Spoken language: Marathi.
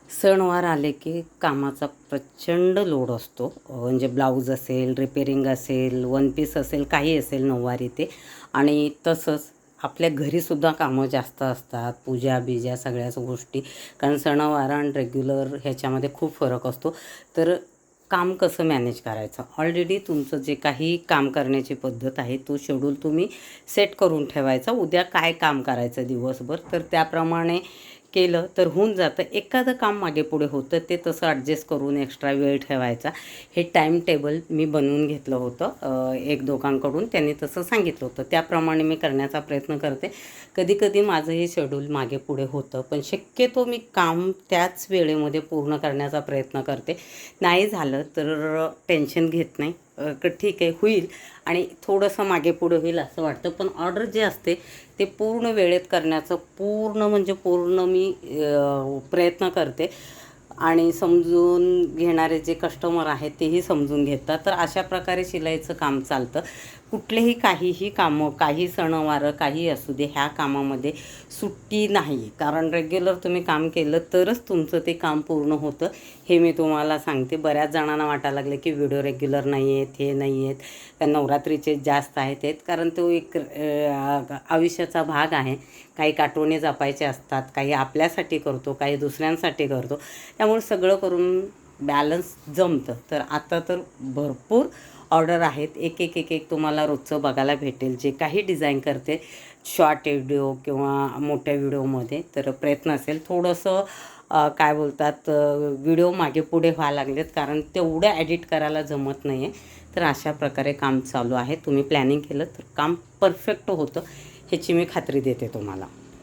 सणवार आले की कामाचा प्रचंड लोड असतो. म्हणजे ब्लाऊज असेल, रिपेरिंग असेल, वन पीस असेल, काही असेल नऊवारी ते. आणि तसंच आपल्या घरीसुद्धा कामं जास्त असतात, पूजा-बिजा सगळ्याच गोष्टी. कारण सणवार आणि रेग्युलर ह्याच्यामध्ये खूप फरक असतो. तर काम कसं मॅनेज करायचं? ऑलरेडी तुमचं जे काही काम करण्याची पद्धत आहे, तो शेड्यूल तुम्ही सेट करून ठेवायचा. उद्या काय काम करायचं दिवसभर, तर त्याप्रमाणे केलं तर होऊन जातं. एखादं काम मागे पुढे होतं ते तसं ॲडजस्ट करून एक्स्ट्रा वेळ ठेवायचा. हे टाईम टेबल मी बनवून घेतलं होतं एक दोघांकडून. त्यांनी तसं सांगितलं होतं, त्याप्रमाणे मी करण्याचा प्रयत्न करते. कधीकधी माझं हे शेड्यूल मागे पुढे होतं, पण शक्यतो मी काम त्याच वेळेमध्ये पूर्ण करण्याचा प्रयत्न करते. नाही झालं तर टेन्शन घेत नाही. ठीक आहे, होईल आणि थोडंसं मागे पुढे होईल असं वाटतं. पण ऑर्डर जे असते ते पूर्ण वेळेत करण्याचं म्हणजे पूर्ण मी प्रयत्न करते. आणि समजून घेणारे जे कस्टमर आहेत तेही समजून घेतात. तर अशा प्रकारे शिलाईचं काम चालतं. कुठलेही काहीही कामं, काही सणवार काही असू दे, ह्या कामामध्ये सुट्टी नाही. कारण रेग्युलर तुम्ही काम केलं तरच तुमचं ते काम पूर्ण होतं, हे मी तुम्हाला सांगते. बऱ्याच जणांना वाटायला लागले की व्हिडिओ रेग्युलर नाही आहेत, हे नाही आहेत, नवरात्रीचे जास्त आहेत. कारण तो एक आयुष्याचा भाग आहे. काही आठवणी जपायचे असतात, काही आपल्यासाठी करतो, काही दुसऱ्यांसाठी करतो. त्यामुळे सगळं करून बॅलन्स जमतं. तर आता तर भरपूर ऑर्डर आहेत. एक तुम्हाला रोजचं बघायला भेटेल. जे काही डिझाईन करते शॉर्ट व्हिडिओ किंवा मोठ्या व्हिडिओमध्ये, तर प्रयत्न असेल थोडंसं काय बोलतात व्हिडिओ मागे पुढे व्हायला लागलेत, कारण तेवढं एडिट करायला जमत नाही आहे. तर अशा प्रकारे काम चालू आहे. तुम्ही प्लॅनिंग केलं तर काम परफेक्ट होतं, ह्याची मी खात्री देते तुम्हाला.